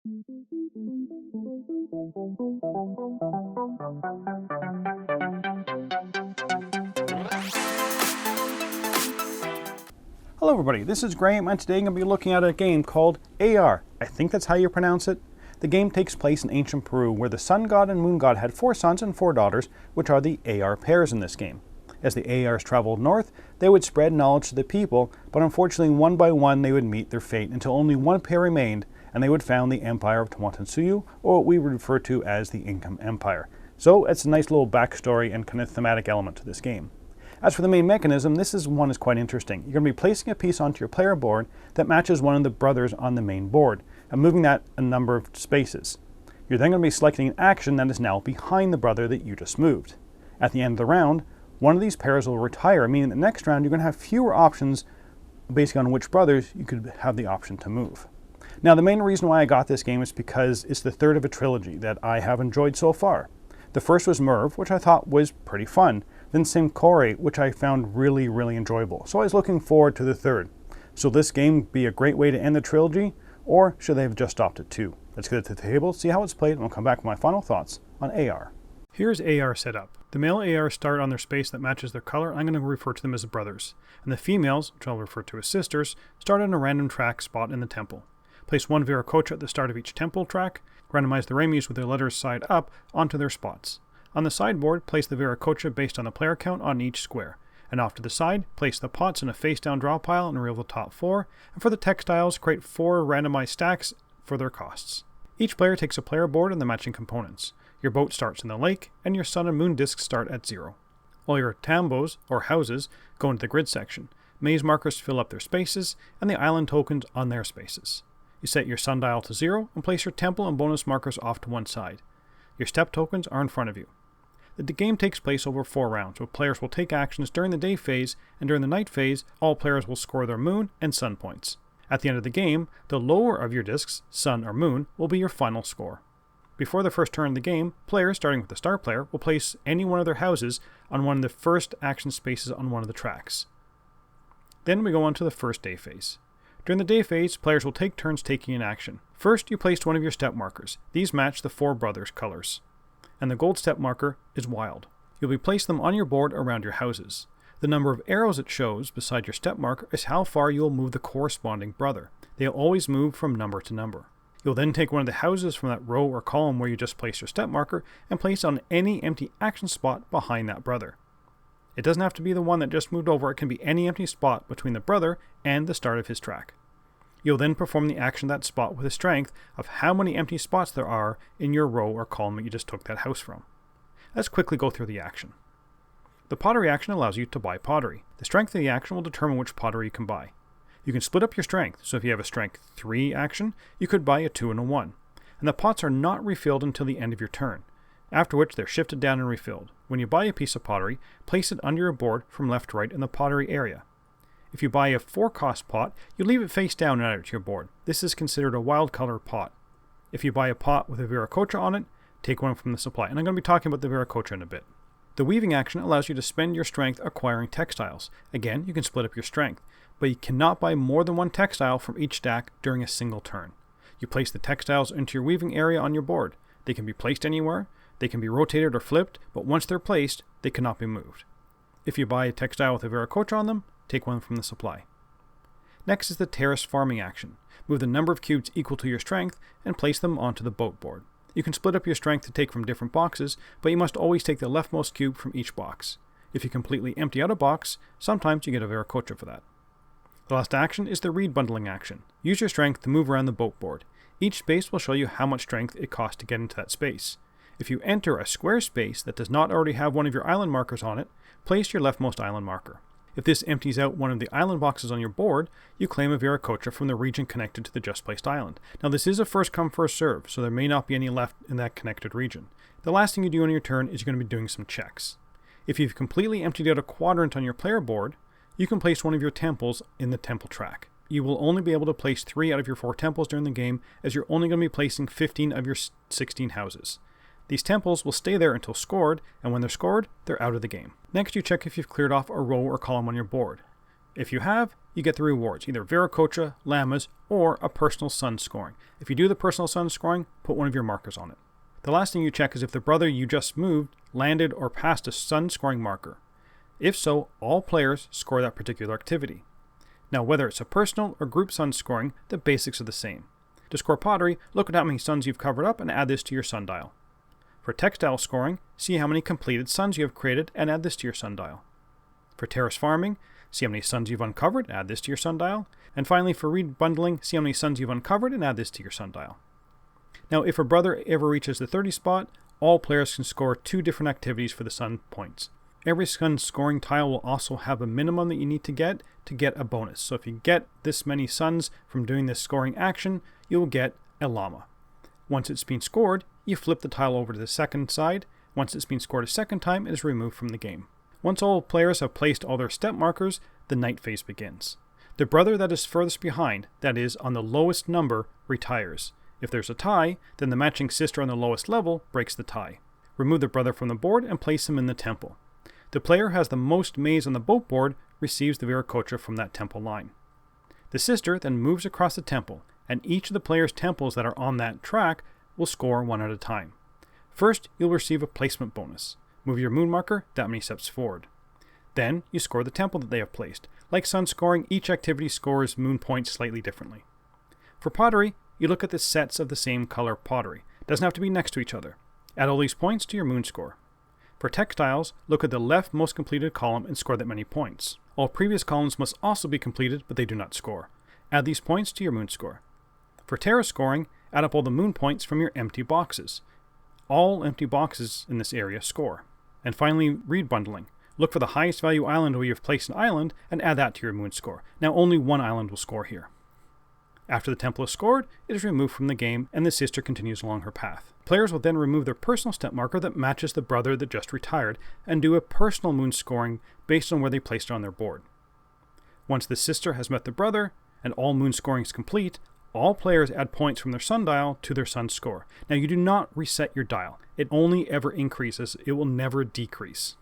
Hello everybody, this is Graeme, and today I'm going to be looking at a game called Ayar. I think that's how you pronounce it. The game takes place in ancient Peru, where the sun god and moon god had 4 sons and 4 daughters, which are the Ayar pairs in this game. As the Ayars traveled north, they would spread knowledge to the people, but unfortunately one by one they would meet their fate until only one pair remained, and they would found the Empire of Tawantinsuyu, or what we would refer to as the Incan Empire. So it's a nice little backstory and kind of thematic element to this game. As for the main mechanism, this one is quite interesting. You're going to be placing a piece onto your player board that matches one of the brothers on the main board, and moving that a number of spaces. You're then going to be selecting an action that is now behind the brother that you just moved. At the end of the round, one of these pairs will retire, meaning the next round you're going to have fewer options based on which brothers you could have the option to move. Now the main reason why I got this game is because it's the third of a trilogy that I have enjoyed so far. The first was Merv, which I thought was pretty fun. Then Simcore, which I found really enjoyable. So I was looking forward to the third. So this game be a great way to end the trilogy, or should they have just stopped at 2? Let's get it to the table, see how it's played, and we'll come back with my final thoughts on Ayar. Here's Ayar set up. The male Ayar start on their space that matches their color. I'm going to refer to them as brothers. And the females, which I'll refer to as sisters, start on a random track spot in the temple. Place 1 Veracocha at the start of each temple track. Randomize the Remis with their letters side up onto their spots. On the sideboard, place the Veracocha based on the player count on each square. And off to the side, place the pots in a face-down draw pile and reveal the top 4. And for the textiles, create 4 randomized stacks for their costs. Each player takes a player board and the matching components. Your boat starts in the lake, and your sun and moon discs start at 0. All your tambos, or houses, go into the grid section. Maze markers fill up their spaces, and the island tokens on their spaces. You set your sundial to 0 and place your temple and bonus markers off to one side. Your step tokens are in front of you. The game takes place over 4 rounds, where players will take actions during the day phase, and during the night phase, all players will score their moon and sun points. At the end of the game, the lower of your discs, sun or moon, will be your final score. Before the first turn of the game, players, starting with the star player, will place any one of their houses on one of the first action spaces on one of the tracks. Then we go on to the first day phase. During the day phase, players will take turns taking an action. First, you placed one of your step markers. These match the 4 brothers' colors. And the gold step marker is wild. You'll be placing them on your board around your houses. The number of arrows it shows beside your step marker is how far you will move the corresponding brother. They'll always move from number to number. You'll then take one of the houses from that row or column where you just placed your step marker and place it on any empty action spot behind that brother. It doesn't have to be the one that just moved over, it can be any empty spot between the brother and the start of his track. You'll then perform the action of that spot with a strength of how many empty spots there are in your row or column that you just took that house from. Let's quickly go through the action. The pottery action allows you to buy pottery. The strength of the action will determine which pottery you can buy. You can split up your strength, so if you have a strength 3 action, you could buy a 2 and a 1. And the pots are not refilled until the end of your turn, after which they're shifted down and refilled. When you buy a piece of pottery, place it under your board from left to right in the pottery area. If you buy a 4-cost pot, you leave it face down and add it to your board. This is considered a wild color pot. If you buy a pot with a Veracocha on it, take one from the supply. And I'm going to be talking about the Veracocha in a bit. The weaving action allows you to spend your strength acquiring textiles. Again, you can split up your strength, but you cannot buy more than 1 textile from each stack during a single turn. You place the textiles into your weaving area on your board. They can be placed anywhere, they can be rotated or flipped, but once they're placed, they cannot be moved. If you buy a textile with a Veracocha on them, take one from the supply. Next is the terrace farming action. Move the number of cubes equal to your strength and place them onto the boat board. You can split up your strength to take from different boxes, but you must always take the leftmost cube from each box. If you completely empty out a box, sometimes you get a Veracocha for that. The last action is the reed bundling action. Use your strength to move around the boat board. Each space will show you how much strength it costs to get into that space. If you enter a square space that does not already have one of your island markers on it, place your leftmost island marker. If this empties out one of the island boxes on your board, you claim a Veracocha from the region connected to the just placed island. Now this is a first come first serve, so there may not be any left in that connected region. The last thing you do on your turn is you're going to be doing some checks. If you've completely emptied out a quadrant on your player board, you can place one of your temples in the temple track. You will only be able to place 3 out of your 4 temples during the game, as you're only going to be placing 15 of your 16 houses. These temples will stay there until scored, and when they're scored, they're out of the game. Next, you check if you've cleared off a row or column on your board. If you have, you get the rewards, either Veracocha, llamas, or a personal sun scoring. If you do the personal sun scoring, put one of your markers on it. The last thing you check is if the brother you just moved landed or passed a sun scoring marker. If so, all players score that particular activity. Now, whether it's a personal or group sun scoring, the basics are the same. To score pottery, look at how many suns you've covered up and add this to your sundial. For textile scoring, see how many completed suns you have created and add this to your sundial. For terrace farming, see how many suns you've uncovered, add this to your sundial. And finally, for reed bundling, see how many suns you've uncovered and add this to your sundial. Now, if a brother ever reaches the 30 spot, all players can score 2 different activities for the sun points. Every sun scoring tile will also have a minimum that you need to get a bonus. So if you get this many suns from doing this scoring action, you'll get a llama. Once it's been scored, you flip the tile over to the second side. Once it's been scored a second time, it is removed from the game. Once all players have placed all their step markers, the night phase begins. The brother that is furthest behind, that is, on the lowest number, retires. If there's a tie, then the matching sister on the lowest level breaks the tie. Remove the brother from the board and place him in the temple. The player has the most maize on the boat board receives the Veracocha from that temple line. The sister then moves across the temple, and each of the player's temples that are on that track will score one at a time. First, you'll receive a placement bonus. Move your moon marker that many steps forward. Then, you score the temple that they have placed. Like sun scoring, each activity scores moon points slightly differently. For pottery, you look at the sets of the same color pottery. It doesn't have to be next to each other. Add all these points to your moon score. For textiles, look at the left most completed column and score that many points. All previous columns must also be completed, but they do not score. Add these points to your moon score. For terrace scoring, add up all the moon points from your empty boxes. All empty boxes in this area score. And finally, reed bundling. Look for the highest value island where you've placed an island and add that to your moon score. Now only one island will score here. After the temple is scored, it is removed from the game and the sister continues along her path. Players will then remove their personal step marker that matches the brother that just retired and do a personal moon scoring based on where they placed it on their board. Once the sister has met the brother and all moon scoring is complete, all players add points from their sundial to their sun score. Now you do not reset your dial. It only ever increases. It will never decrease.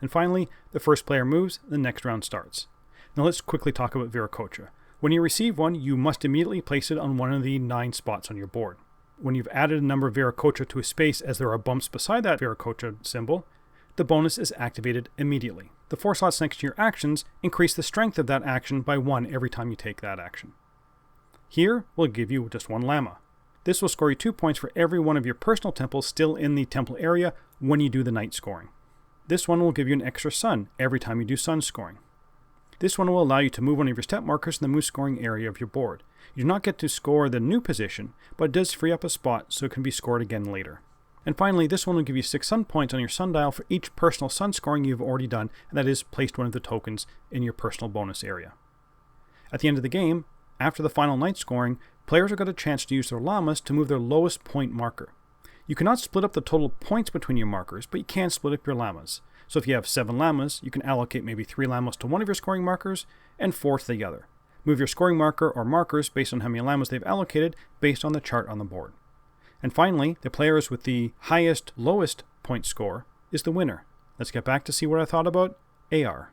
And finally, the first player moves, the next round starts. Now let's quickly talk about Veracocha. When you receive one, you must immediately place it on one of the 9 spots on your board. When you've added a number of Veracocha to a space as there are bumps beside that Veracocha symbol, the bonus is activated immediately. The 4 slots next to your actions increase the strength of that action by 1 every time you take that action. Here, we'll give you just 1 llama. This will score you 2 points for every one of your personal temples still in the temple area when you do the night scoring. This one will give you an extra sun every time you do sun scoring. This one will allow you to move one of your step markers in the moon scoring area of your board. You do not get to score the new position, but it does free up a spot so it can be scored again later. And finally, this one will give you 6 sun points on your sundial for each personal sun scoring you've already done, and that is placed one of the tokens in your personal bonus area. At the end of the game, after the final night scoring, players will get a chance to use their llamas to move their lowest point marker. You cannot split up the total points between your markers, but you can split up your llamas. So if you have 7 llamas, you can allocate maybe 3 llamas to one of your scoring markers and 4 to the other. Move your scoring marker or markers based on how many llamas they've allocated based on the chart on the board. And finally, the players with the lowest point score is the winner. Let's get back to see what I thought about Ayar.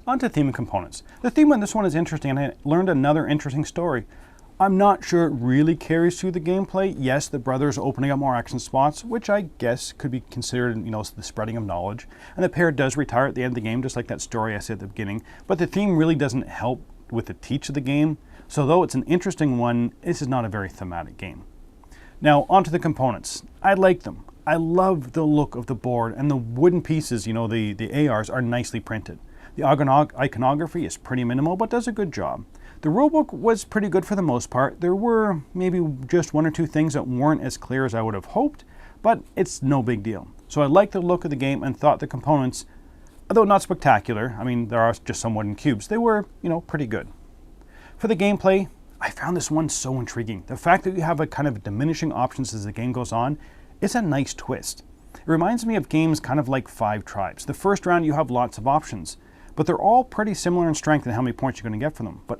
On to theme and components. The theme on this one is interesting, and I learned another interesting story. I'm not sure it really carries through the gameplay. Yes, the brothers opening up more action spots, which I guess could be considered, the spreading of knowledge. And the pair does retire at the end of the game, just like that story I said at the beginning. But the theme really doesn't help with the teach of the game. So though it's an interesting one, this is not a very thematic game. Now, onto the components. I like them. I love the look of the board, and the wooden pieces, the Ayars, are nicely printed. The iconography is pretty minimal, but does a good job. The rulebook was pretty good for the most part. There were maybe just 1 or 2 things that weren't as clear as I would have hoped, but it's no big deal. So I liked the look of the game and thought the components, although not spectacular, there are just some wooden cubes, they were, pretty good. For the gameplay, I found this one so intriguing. The fact that you have a kind of diminishing options as the game goes on is a nice twist. It reminds me of games kind of like 5 Tribes. The first round you have lots of options, but they're all pretty similar in strength and how many points you're going to get from them. But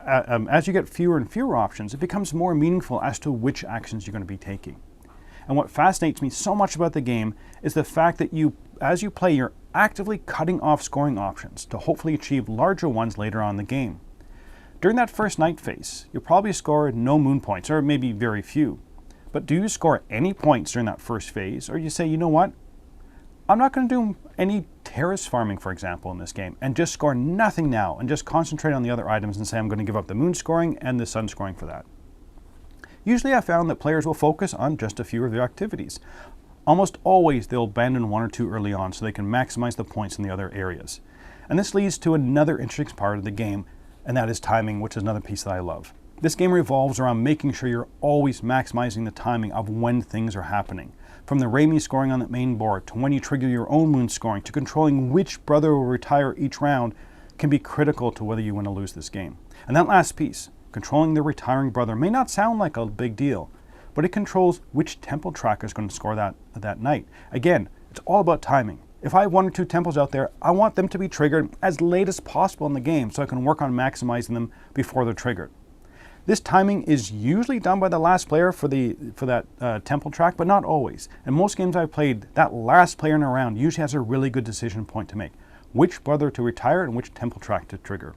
as you get fewer and fewer options, it becomes more meaningful as to which actions you're going to be taking. And what fascinates me so much about the game is the fact that you as you play, you're actively cutting off scoring options to hopefully achieve larger ones later on in the game. During that first night phase, you'll probably score no moon points, or maybe very few. But do you score any points during that first phase, or you say, you know what, I'm not going to do any terrace farming, for example, in this game, and just score nothing now, and just concentrate on the other items and say I'm going to give up the moon scoring and the sun scoring for that. Usually I found that players will focus on just a few of their activities. Almost always they'll abandon one or two early on so they can maximize the points in the other areas. And this leads to another interesting part of the game, and that is timing, which is another piece that I love. This game revolves around making sure you're always maximizing the timing of when things are happening. From the Graeme scoring on the main board, to when you trigger your own moon scoring, to controlling which brother will retire each round, can be critical to whether you win or lose this game. And that last piece, controlling the retiring brother, may not sound like a big deal, but it controls which temple tracker is going to score that night. Again, it's all about timing. If I have one or two temples out there, I want them to be triggered as late as possible in the game so I can work on maximizing them before they're triggered. This timing is usually done by the last player for that temple track, but not always. In most games I've played, that last player in a round usually has a really good decision point to make. Which brother to retire and which temple track to trigger.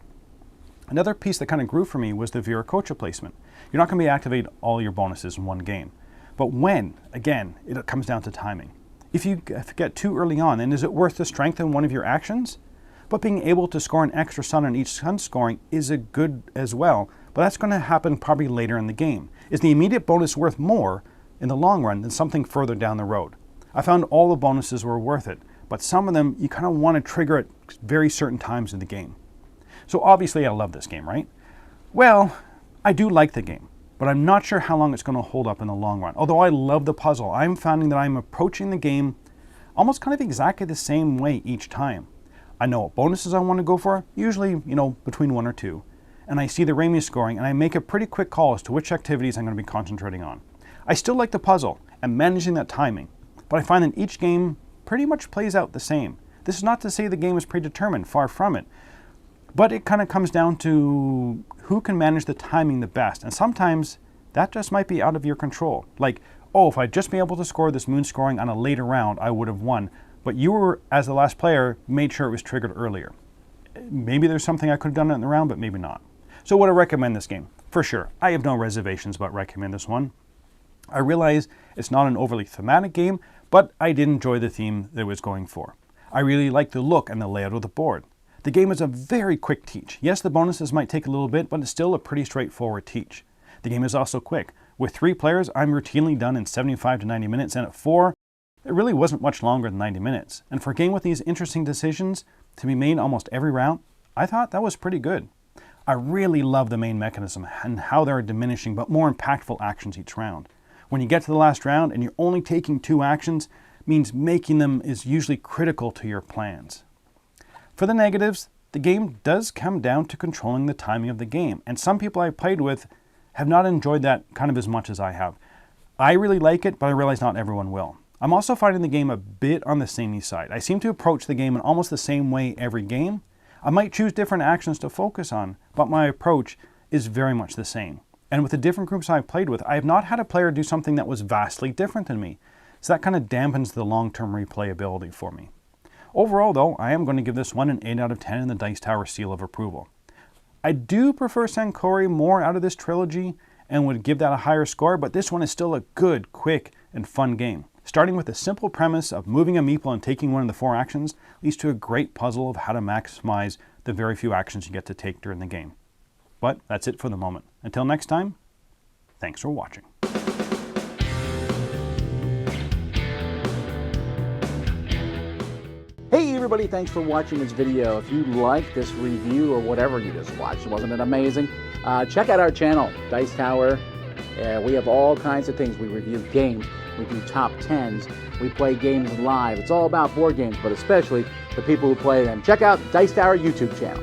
Another piece that kind of grew for me was the Veracocha placement. You're not going to be activating all your bonuses in one game. But when, again, it comes down to timing. If you get too early on, then is it worth to strengthen one of your actions? But being able to score an extra sun on each sun scoring is a good as well. But that's going to happen probably later in the game. Is the immediate bonus worth more in the long run than something further down the road? I found all the bonuses were worth it, but some of them you kind of want to trigger at very certain times in the game. So obviously I love this game, right? Well, I do like the game, but I'm not sure how long it's going to hold up in the long run. Although I love the puzzle, I'm finding that I'm approaching the game almost kind of exactly the same way each time. I know what bonuses I want to go for, usually, between one or two. And I see the Graeme scoring, and I make a pretty quick call as to which activities I'm going to be concentrating on. I still like the puzzle and managing that timing, but I find that each game pretty much plays out the same. This is not to say the game is predetermined, far from it, but it kind of comes down to who can manage the timing the best, and sometimes that just might be out of your control. Like, oh, if I'd just been able to score this moon scoring on a later round, I would have won, but you were, as the last player, made sure it was triggered earlier. Maybe there's something I could have done in the round, but maybe not. So would I recommend this game? For sure. I have no reservations about recommending this one. I realize it's not an overly thematic game, but I did enjoy the theme that it was going for. I really like the look and the layout of the board. The game is a very quick teach. Yes, the bonuses might take a little bit, but it's still a pretty straightforward teach. The game is also quick. With 3 players, I'm routinely done in 75 to 90 minutes, and at 4, it really wasn't much longer than 90 minutes. And for a game with these interesting decisions to be made almost every round, I thought that was pretty good. I really love the main mechanism and how there are diminishing but more impactful actions each round. When you get to the last round and you're only taking 2 actions, means making them is usually critical to your plans. For the negatives, the game does come down to controlling the timing of the game, and some people I've played with have not enjoyed that kind of as much as I have. I really like it, but I realize not everyone will. I'm also finding the game a bit on the samey side. I seem to approach the game in almost the same way every game. I might choose different actions to focus on, but my approach is very much the same. And with the different groups I've played with, I have not had a player do something that was vastly different than me. So that kind of dampens the long-term replayability for me. Overall though, I am going to give this one an 8 out of 10 in the Dice Tower seal of approval. I do prefer Sankore more out of this trilogy and would give that a higher score, but this one is still a good, quick, and fun game. Starting with a simple premise of moving a meeple and taking one of the 4 actions leads to a great puzzle of how to maximize the very few actions you get to take during the game. But that's it for the moment. Until next time, thanks for watching. Hey everybody, thanks for watching this video. If you like this review or whatever you just watched, wasn't it amazing? Check out our channel, Dice Tower. We have all kinds of things. We review games, we do top 10s, we play games live. It's all about board games, but especially the people who play them. Check out Dice Tower YouTube channel.